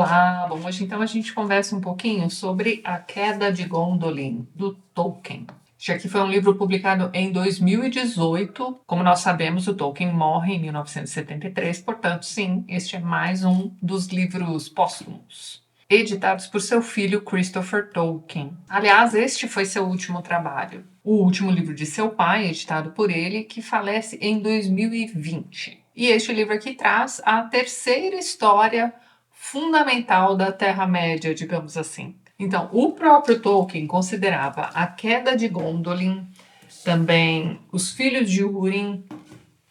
Olá! Bom, hoje então a gente conversa um pouquinho sobre A Queda de Gondolin, do Tolkien. Este aqui foi um livro publicado em 2018. Como nós sabemos, o Tolkien morre em 1973, portanto, sim, este é mais um dos livros póstumos, editados por seu filho Christopher Tolkien. Aliás, este foi seu último trabalho. O último livro de seu pai, editado por ele, que falece em 2020. E este livro aqui traz a terceira história fundamental da Terra-média, digamos assim. Então, o próprio Tolkien considerava A Queda de Gondolin, também Os Filhos de Húrin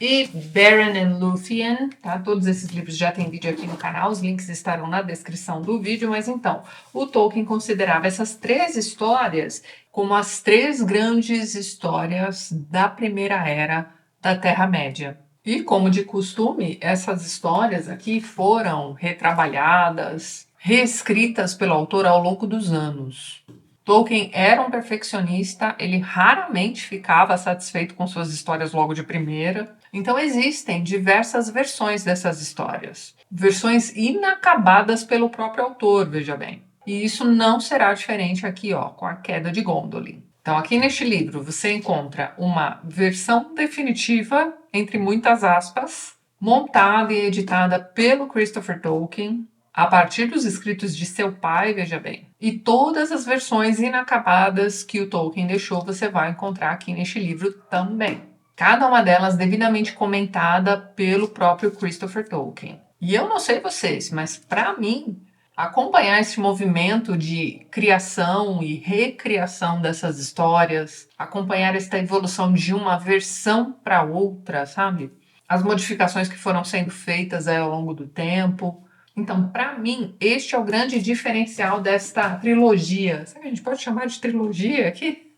e Beren and Lúthien, tá? Todos esses livros já tem vídeo aqui no canal, os links estarão na descrição do vídeo, mas então, o Tolkien considerava essas três histórias como as três grandes histórias da Primeira Era da Terra-média. E, como de costume, essas histórias aqui foram retrabalhadas, reescritas pelo autor ao longo dos anos. Tolkien era um perfeccionista, ele raramente ficava satisfeito com suas histórias logo de primeira. Então existem diversas versões dessas histórias. Versões inacabadas pelo próprio autor, veja bem. E isso não será diferente aqui, ó, com A Queda de Gondolin. Então, aqui neste livro você encontra uma versão definitiva, entre muitas aspas, montada e editada pelo Christopher Tolkien, a partir dos escritos de seu pai, veja bem. E todas as versões inacabadas que o Tolkien deixou você vai encontrar aqui neste livro também. Cada uma delas devidamente comentada pelo próprio Christopher Tolkien. E eu não sei vocês, mas para mim, acompanhar esse movimento de criação e recriação dessas histórias, acompanhar esta evolução de uma versão para outra, sabe? As modificações que foram sendo feitas ao longo do tempo. Então, para mim, este é o grande diferencial desta trilogia. Sabe que a gente pode chamar de trilogia aqui?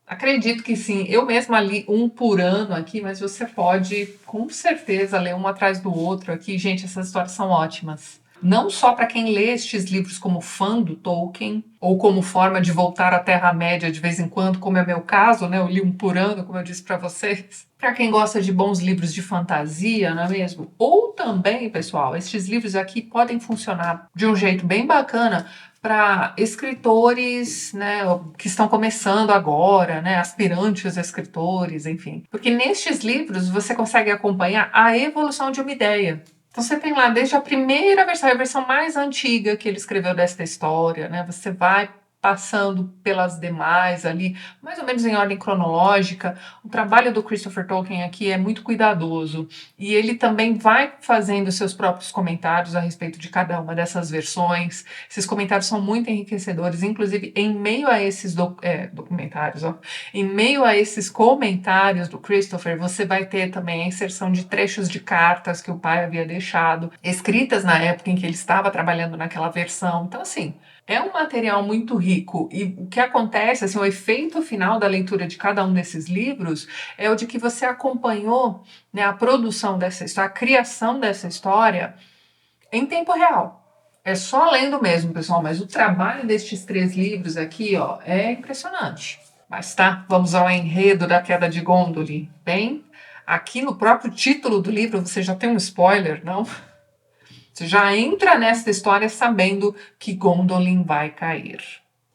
Acredito que sim. Eu mesma li um por ano aqui, mas você pode, com certeza, ler um atrás do outro aqui. Gente, essas histórias são ótimas. Não só para quem lê estes livros como fã do Tolkien, ou como forma de voltar à Terra-média de vez em quando, como é meu caso, né? Eu li um por ano, como eu disse para vocês. Para quem gosta de bons livros de fantasia, não é mesmo? Ou também, pessoal, estes livros aqui podem funcionar de um jeito bem bacana para escritores, né, que estão começando agora, né, aspirantes escritores, enfim. Porque nestes livros você consegue acompanhar a evolução de uma ideia. Então você tem lá desde a primeira versão, a versão mais antiga que ele escreveu desta história, né? Você vai passando pelas demais ali, mais ou menos em ordem cronológica. O trabalho do Christopher Tolkien aqui é muito cuidadoso e ele também vai fazendo seus próprios comentários a respeito de cada uma dessas versões. Esses comentários são muito enriquecedores, inclusive em meio a esses documentários, ó, em meio a esses comentários do Christopher, você vai ter também a inserção de trechos de cartas que o pai havia deixado, escritas na época em que ele estava trabalhando naquela versão. Então, assim, é um material muito rico e o que acontece, assim, o efeito final da leitura de cada um desses livros é o de que você acompanhou, né, a produção dessa história, a criação dessa história em tempo real. É só lendo mesmo, pessoal, mas o trabalho destes três livros aqui, ó, é impressionante. Mas tá, vamos ao enredo da Queda de Gondolin. Bem, aqui no próprio título do livro você já tem um spoiler, não? Você já entra nessa história sabendo que Gondolin vai cair.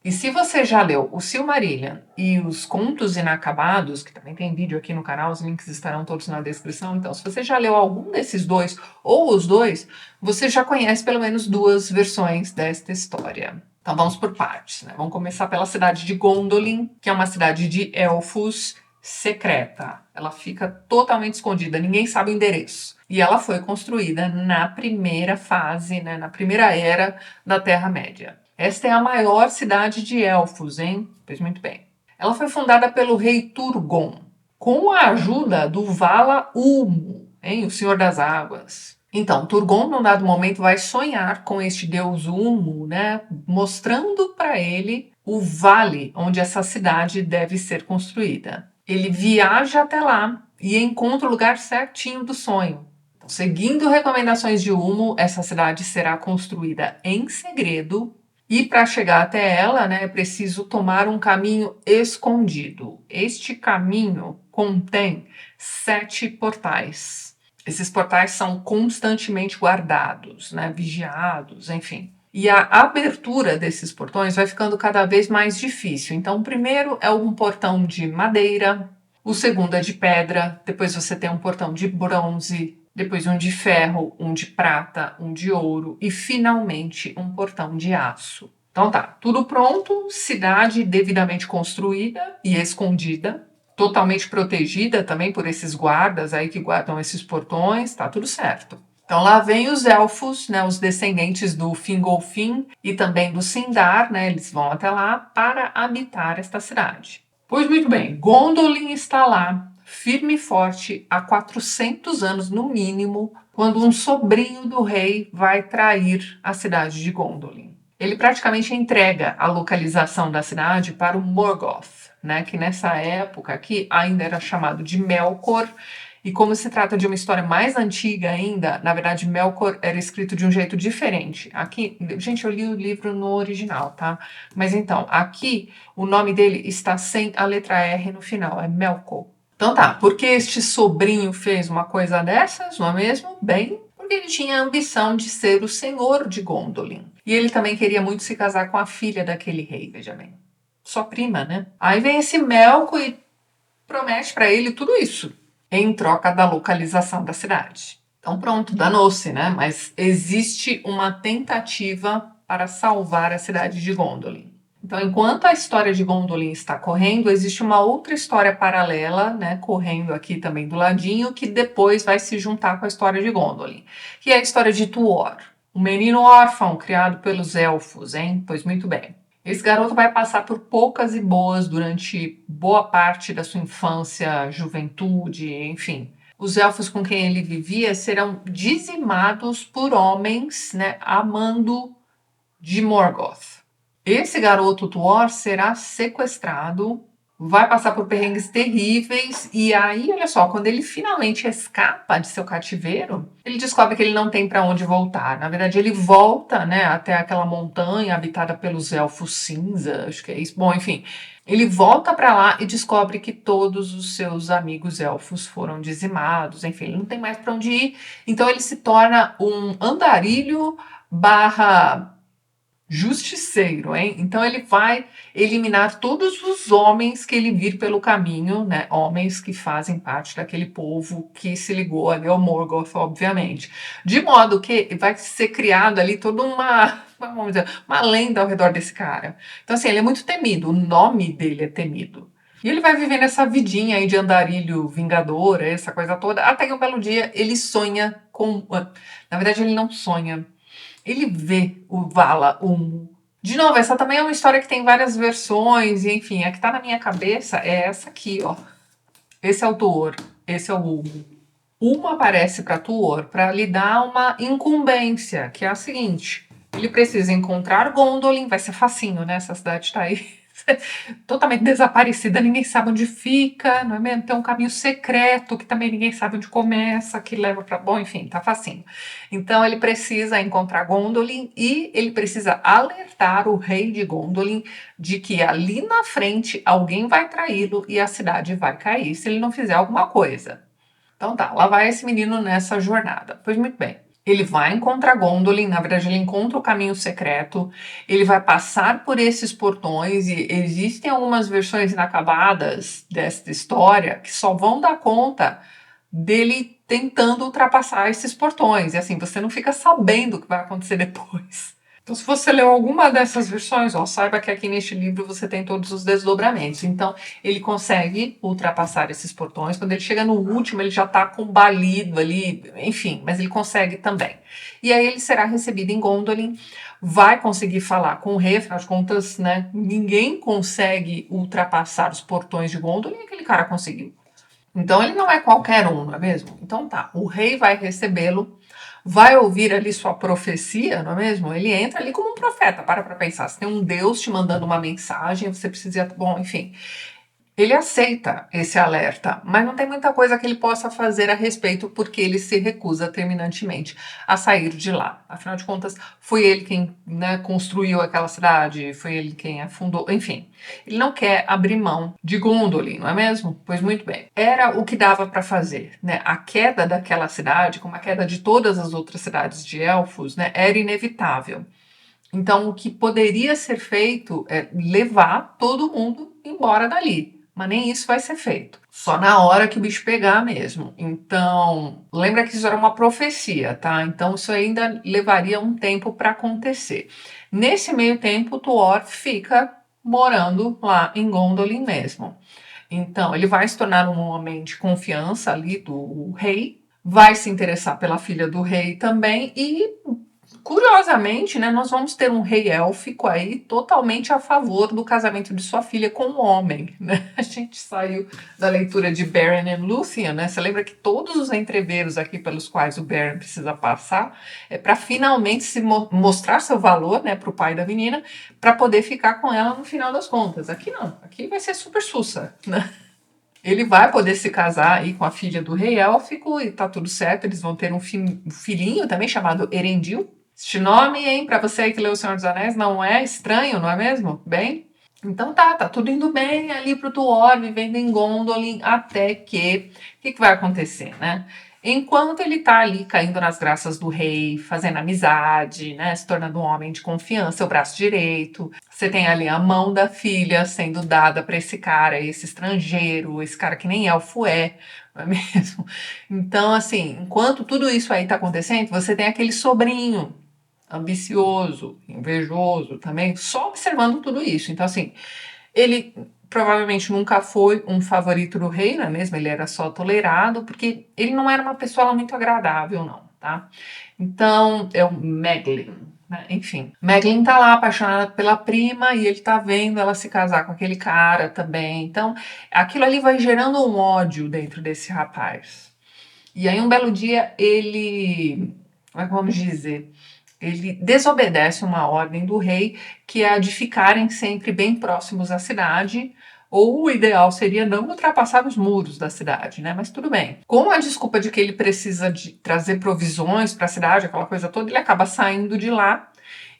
E se você já leu o Silmarillion e os Contos Inacabados, que também tem vídeo aqui no canal, os links estarão todos na descrição, então se você já leu algum desses dois ou os dois, você já conhece pelo menos duas versões desta história. Então vamos por partes, né? Vamos começar pela cidade de Gondolin, que é uma cidade de elfos secreta. Ela fica totalmente escondida, ninguém sabe o endereço. E ela foi construída na primeira fase, né, na primeira era da Terra-média. Esta é a maior cidade de elfos, hein? Pois muito bem. Ela foi fundada pelo rei Turgon, com a ajuda do Vala Ulmo, hein, o Senhor das Águas. Então, Turgon, num dado momento, vai sonhar com este deus Ulmo, né, mostrando para ele o vale onde essa cidade deve ser construída. Ele viaja até lá e encontra o lugar certinho do sonho. Então, seguindo recomendações de Ulmo, essa cidade será construída em segredo e para chegar até ela, né, é preciso tomar um caminho escondido. Este caminho contém 7 portais. Esses portais são constantemente guardados, né, vigiados, enfim. E a abertura desses portões vai ficando cada vez mais difícil. Então, o primeiro é um portão de madeira, o segundo é de pedra, depois você tem um portão de bronze, depois um de ferro, um de prata, um de ouro e, finalmente, um portão de aço. Então tá, tudo pronto, cidade devidamente construída e escondida, totalmente protegida também por esses guardas aí que guardam esses portões, tá tudo certo. Então lá vem os elfos, né, os descendentes do Fingolfin e também do Sindar, né, eles vão até lá para habitar esta cidade. Pois muito bem, Gondolin está lá, firme e forte, há 400 anos no mínimo, quando um sobrinho do rei vai trair a cidade de Gondolin. Ele praticamente entrega a localização da cidade para o Morgoth, né, que nessa época aqui ainda era chamado de Melkor, e como se trata de uma história mais antiga ainda, na verdade Melkor era escrito de um jeito diferente. Aqui, gente, eu li o livro no original, tá? Mas então, aqui o nome dele está sem a letra R no final, é Melkor. Então tá, por que este sobrinho fez uma coisa dessas, não é mesmo? Bem, porque ele tinha a ambição de ser o senhor de Gondolin. E ele também queria muito se casar com a filha daquele rei, veja bem. Sua prima, né? Aí vem esse Melkor e promete para ele tudo isso, em troca da localização da cidade. Então pronto, danou-se, né? Mas existe uma tentativa para salvar a cidade de Gondolin. Então, enquanto a história de Gondolin está correndo, existe uma outra história paralela, né, correndo aqui também do ladinho, que depois vai se juntar com a história de Gondolin, que é a história de Tuor, um menino órfão criado pelos elfos, hein? Pois muito bem. Esse garoto vai passar por poucas e boas durante boa parte da sua infância, juventude, enfim. Os elfos com quem ele vivia serão dizimados por homens, né, a mando de Morgoth. Esse garoto Tuor será sequestrado, vai passar por perrengues terríveis e aí, olha só, quando ele finalmente escapa de seu cativeiro, ele descobre que ele não tem para onde voltar. Na verdade, ele volta, né, até aquela montanha habitada pelos elfos cinza, acho que é isso. Bom, enfim, ele volta para lá e descobre que todos os seus amigos elfos foram dizimados. Enfim, ele não tem mais para onde ir. Então ele se torna um andarilho barra justiceiro, hein? Então ele vai eliminar todos os homens que ele vir pelo caminho, né? Homens que fazem parte daquele povo que se ligou ali ao Morgoth, obviamente. De modo que vai ser criado ali toda vamos dizer, uma lenda ao redor desse cara. Então assim, ele é muito temido, o nome dele é temido. E ele vai vivendo essa vidinha aí de andarilho vingador, essa coisa toda, até que um belo dia ele sonha com... Na verdade, ele não sonha. Ele vê o Vala Humo. De novo, essa também é uma história que tem várias versões, e enfim, a que tá na minha cabeça é essa aqui, ó. Esse é o Tuor, esse é o Humo. Humo aparece para Tuor para lhe dar uma incumbência, que é a seguinte: ele precisa encontrar Gondolin, vai ser facinho, né? Essa cidade tá aí totalmente desaparecida, ninguém sabe onde fica, não é mesmo? Tem um caminho secreto que também ninguém sabe onde começa, que leva para... Bom, enfim, tá facinho. Então ele precisa encontrar Gondolin e ele precisa alertar o rei de Gondolin de que ali na frente alguém vai traí-lo e a cidade vai cair se ele não fizer alguma coisa. Então tá, lá vai esse menino nessa jornada. Pois muito bem. Ele vai encontrar Gondolin, na verdade ele encontra o caminho secreto, ele vai passar por esses portões e existem algumas versões inacabadas desta história que só vão dar conta dele tentando ultrapassar esses portões. E assim, você não fica sabendo o que vai acontecer depois. Então, se você leu alguma dessas versões, ó, saiba que aqui neste livro você tem todos os desdobramentos. Então, ele consegue ultrapassar esses portões. Quando ele chega no último, ele já está combalido ali, enfim, mas ele consegue também. E aí ele será recebido em Gondolin, vai conseguir falar com o rei, afinal de contas, né, ninguém consegue ultrapassar os portões de Gondolin, aquele cara conseguiu. Então, ele não é qualquer um, não é mesmo? Então tá, o rei vai recebê-lo, vai ouvir ali sua profecia, não é mesmo? Ele entra ali como um profeta, para pensar. Se tem um Deus te mandando uma mensagem, você precisa... Bom, enfim. Ele aceita esse alerta, mas não tem muita coisa que ele possa fazer a respeito porque ele se recusa terminantemente a sair de lá. Afinal de contas, foi ele quem, né, construiu aquela cidade, foi ele quem a fundou, enfim. Ele não quer abrir mão de Gondolin, não é mesmo? Pois muito bem. Era o que dava para fazer, né? A queda daquela cidade, como a queda de todas as outras cidades de elfos, né, era inevitável. Então, o que poderia ser feito é levar todo mundo embora dali. Mas nem isso vai ser feito. Só na hora que o bicho pegar mesmo. Então, lembra que isso era uma profecia, tá? Então, isso ainda levaria um tempo para acontecer. Nesse meio tempo, o Tuor fica morando lá em Gondolin mesmo. Então, ele vai se tornar um homem de confiança ali do rei, vai se interessar pela filha do rei também e curiosamente, né, nós vamos ter um rei élfico aí totalmente a favor do casamento de sua filha com um homem, né? A gente saiu da leitura de Beren e Lúthien, né? Você lembra que todos os entreveros aqui pelos quais o Beren precisa passar é para finalmente se mostrar seu valor, né, para o pai da menina, para poder ficar com ela no final das contas. Aqui não, aqui vai ser super sussa, né? Ele vai poder se casar aí com a filha do rei élfico e tá tudo certo, eles vão ter um filhinho também chamado Erendil. Este nome, hein, para você aí que leu O Senhor dos Anéis, não é estranho, não é mesmo? Bem, então tá tudo indo bem ali pro Tuor, vivendo em Gondolin, até que... O que vai acontecer, né? Enquanto ele tá ali caindo nas graças do rei, fazendo amizade, né, se tornando um homem de confiança, o braço direito, você tem ali a mão da filha sendo dada para esse cara, esse estrangeiro, esse cara que nem elfo é, não é mesmo? Então, assim, enquanto tudo isso aí tá acontecendo, você tem aquele sobrinho ambicioso, invejoso também, só observando tudo isso. Então, assim, ele provavelmente nunca foi um favorito do rei, não é mesmo? Ele era só tolerado, porque ele não era uma pessoa muito agradável, não, tá? Então, é o Meglin, né? Enfim, Meglin tá lá apaixonada pela prima e ele tá vendo ela se casar com aquele cara também. Então, aquilo ali vai gerando um ódio dentro desse rapaz. E aí, um belo dia, ele, como é que vamos dizer, ele desobedece uma ordem do rei, que é a de ficarem sempre bem próximos à cidade, ou o ideal seria não ultrapassar os muros da cidade, né? Mas tudo bem. Com a desculpa de que ele precisa de trazer provisões para a cidade, aquela coisa toda, ele acaba saindo de lá.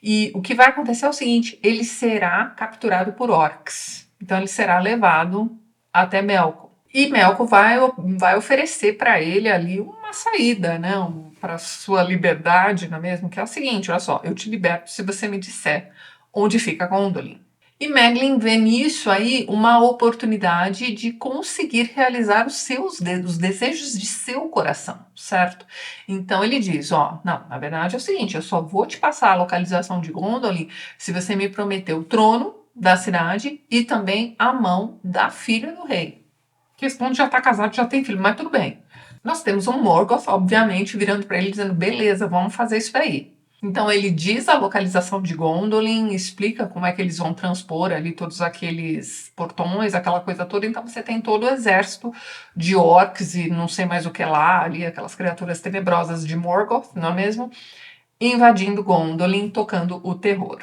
E o que vai acontecer é o seguinte: ele será capturado por orcs. Então ele será levado até Melkor. E Melkor vai oferecer para ele ali uma saída, né, para sua liberdade, não é mesmo? Que é o seguinte: olha só, eu te liberto se você me disser onde fica Gondolin. E Meglin vê nisso aí uma oportunidade de conseguir realizar os desejos de seu coração, certo? Então ele diz, ó, não, na verdade é o seguinte, eu só vou te passar a localização de Gondolin se você me prometer o trono da cidade e também a mão da filha do rei. Que responde já tá casado, já tem filho, mas tudo bem. Nós temos um Morgoth, obviamente, virando para ele dizendo, beleza, vamos fazer isso aí. Então ele diz a localização de Gondolin, explica como é que eles vão transpor ali todos aqueles portões, aquela coisa toda. Então você tem todo o exército de orcs e não sei mais o que lá, ali aquelas criaturas tenebrosas de Morgoth, não é mesmo? Invadindo Gondolin, tocando o terror.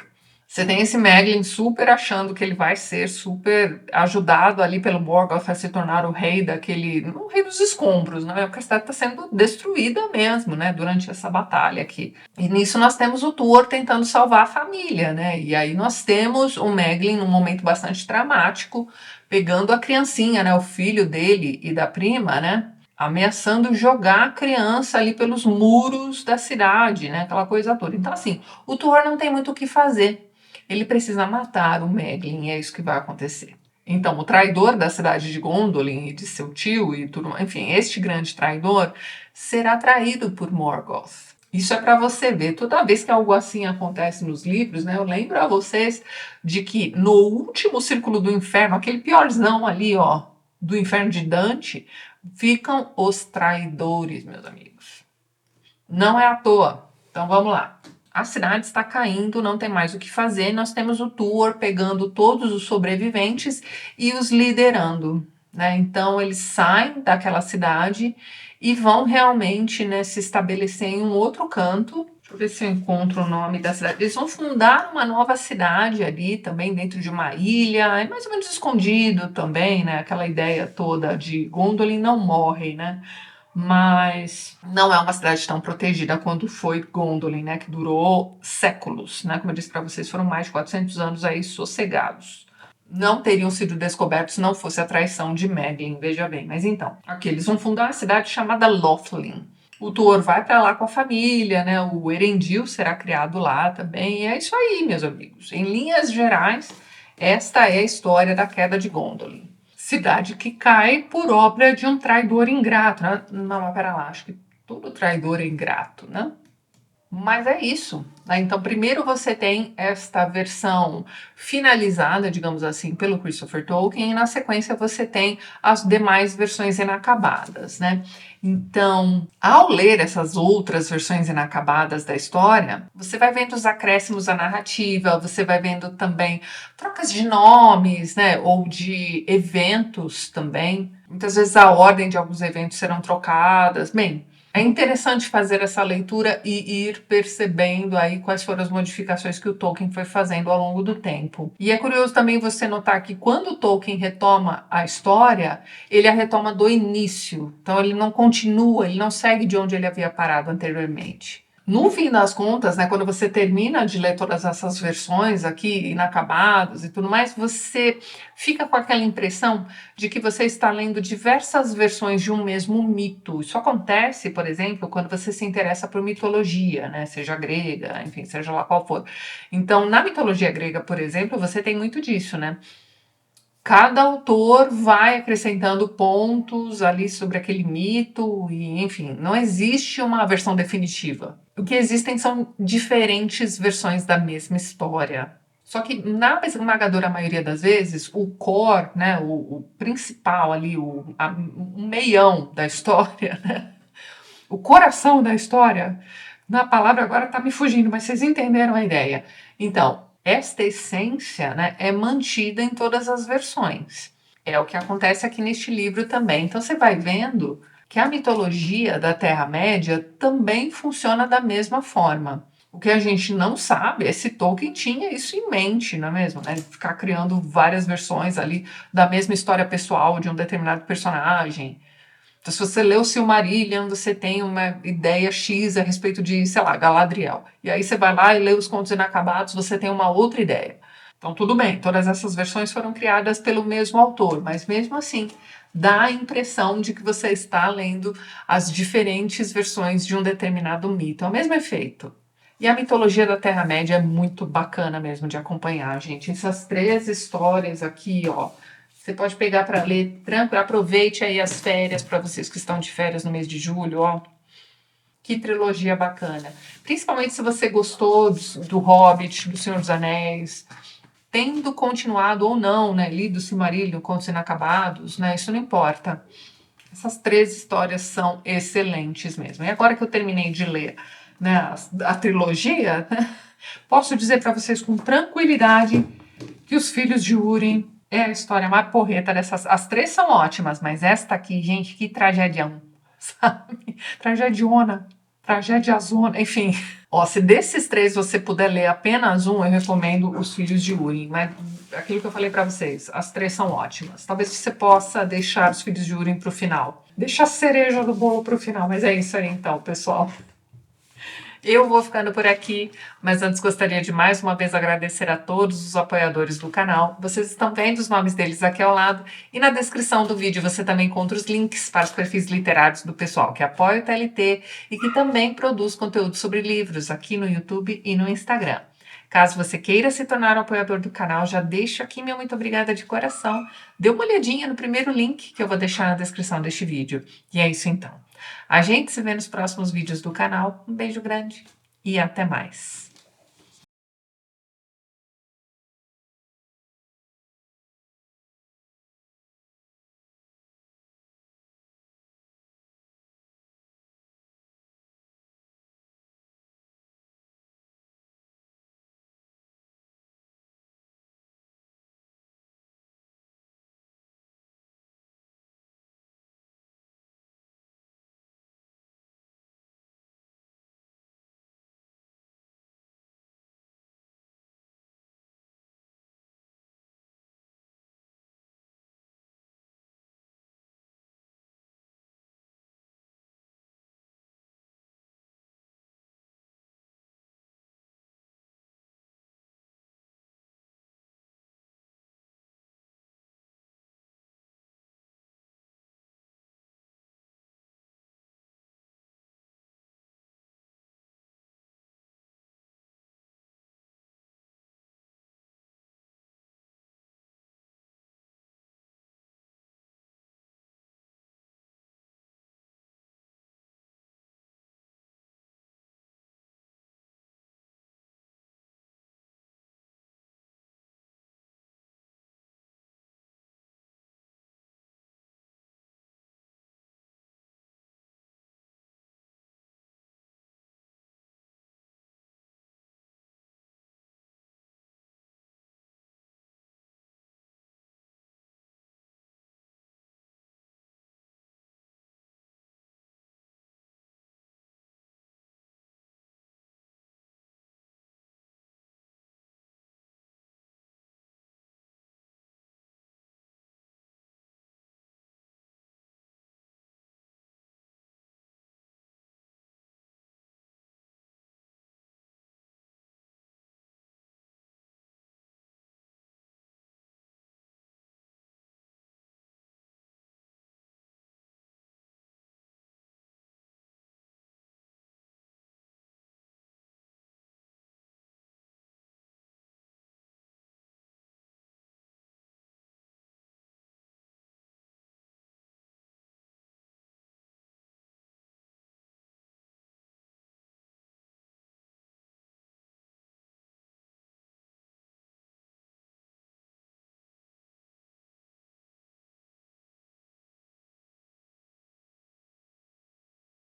Você tem esse Meglin super achando que ele vai ser super ajudado ali pelo Morgoth a se tornar o rei daquele... o rei dos escombros, né? Porque a cidade está sendo destruída mesmo, né? Durante essa batalha aqui. E nisso nós temos o Tuor tentando salvar a família, né? E aí nós temos o Meglin num momento bastante dramático, pegando a criancinha, né? O filho dele e da prima, né? Ameaçando jogar a criança ali pelos muros da cidade, né? Aquela coisa toda. Então, assim, o Tuor não tem muito o que fazer. Ele precisa matar o Meglin, e é isso que vai acontecer. Então, o traidor da cidade de Gondolin e de seu tio e tudo mais, enfim, este grande traidor será traído por Morgoth. Isso é para você ver. Toda vez que algo assim acontece nos livros, né, eu lembro a vocês de que no último círculo do inferno, aquele piorzão ali, ó, do inferno de Dante, ficam os traidores, meus amigos. Não é à toa. Então vamos lá. A cidade está caindo, não tem mais o que fazer. Nós temos o Tuor pegando todos os sobreviventes e os liderando, né? Então eles saem daquela cidade e vão realmente, né, se estabelecer em um outro canto. Deixa eu ver se eu encontro o nome da cidade. Eles vão fundar uma nova cidade ali também, dentro de uma ilha, é mais ou menos escondido também, né? Aquela ideia toda de Gondolin não morre, né? Mas não é uma cidade tão protegida quanto foi Gondolin, né? Que durou séculos, né? Como eu disse para vocês, foram mais de 400 anos aí sossegados. Não teriam sido descobertos se não fosse a traição de Merlin, veja bem. Mas então, aqui eles vão fundar uma cidade chamada Lothlin. O Tuor vai para lá com a família, né? O Erendil será criado lá também. E é isso aí, meus amigos. Em linhas gerais, esta é a história da queda de Gondolin. Cidade que cai por obra de um traidor ingrato, né? Não, mas pera lá, acho que todo traidor é ingrato, né? Mas é isso, né? Então, primeiro você tem esta versão finalizada, digamos assim, pelo Christopher Tolkien, e na sequência você tem as demais versões inacabadas, né? Então, ao ler essas outras versões inacabadas da história, você vai vendo os acréscimos à narrativa, você vai vendo também trocas de nomes, né? Ou de eventos também. Muitas vezes a ordem de alguns eventos serão trocadas. Bem, é interessante fazer essa leitura e ir percebendo aí quais foram as modificações que o Tolkien foi fazendo ao longo do tempo. E é curioso também você notar que quando o Tolkien retoma a história, ele a retoma do início. Então ele não continua, ele não segue de onde ele havia parado anteriormente. No fim das contas, né, quando você termina de ler todas essas versões aqui, inacabadas e tudo mais, você fica com aquela impressão de que você está lendo diversas versões de um mesmo mito. Isso acontece, por exemplo, quando você se interessa por mitologia, né, seja grega, enfim, seja lá qual for. Então, na mitologia grega, por exemplo, você tem muito disso, né? Cada autor vai acrescentando pontos ali sobre aquele mito e, enfim, não existe uma versão definitiva. O que existem são diferentes versões da mesma história. Só que, na esmagadora maioria das vezes, o core, né, o principal ali, o meião da história, né, o coração da história, na palavra agora está me fugindo, mas vocês entenderam a ideia. Então, esta essência, né, é mantida em todas as versões. É o que acontece aqui neste livro também. Então você vai vendo que a mitologia da Terra-média também funciona da mesma forma. O que a gente não sabe é se Tolkien tinha isso em mente, não é mesmo? Né? Ficar criando várias versões ali da mesma história pessoal de um determinado personagem. Então, se você lê o Silmarillion, você tem uma ideia X a respeito de, sei lá, Galadriel. E aí você vai lá e lê os Contos Inacabados, você tem uma outra ideia. Então, tudo bem, todas essas versões foram criadas pelo mesmo autor, mas mesmo assim, dá a impressão de que você está lendo as diferentes versões de um determinado mito. É o mesmo efeito. E a mitologia da Terra-média é muito bacana mesmo de acompanhar, gente. Essas 3 histórias aqui, ó, você pode pegar para ler tranquilo. Aproveite aí as férias para vocês que estão de férias no mês de julho, ó. Que trilogia bacana. Principalmente se você gostou do Hobbit, do Senhor dos Anéis, tendo continuado ou não, né, lido Silmarillion, Contos Inacabados, né, isso não importa. Essas 3 histórias são excelentes mesmo. E agora que eu terminei de ler, né, a trilogia, posso dizer para vocês com tranquilidade que Os Filhos de Húrin é a história mais porreta dessas. As 3 são ótimas, mas esta aqui, gente, que tragedião, sabe? Tragediona, tragediazona, enfim. Ó, se desses 3 você puder ler apenas um, eu recomendo Os Filhos de Húrin, mas aquilo que eu falei para vocês, as 3 são ótimas. Talvez você possa deixar Os Filhos de Húrin para o final. Deixa a cereja do bolo para o final, mas é isso aí então, pessoal. Eu vou ficando por aqui, mas antes gostaria de mais uma vez agradecer a todos os apoiadores do canal. Vocês estão vendo os nomes deles aqui ao lado e na descrição do vídeo você também encontra os links para os perfis literários do pessoal que apoia o TLT e que também produz conteúdo sobre livros aqui no YouTube e no Instagram. Caso você queira se tornar um apoiador do canal, já deixo aqui meu muito obrigada de coração. Dê uma olhadinha no primeiro link que eu vou deixar na descrição deste vídeo. E é isso então. A gente se vê nos próximos vídeos do canal. Um beijo grande e até mais.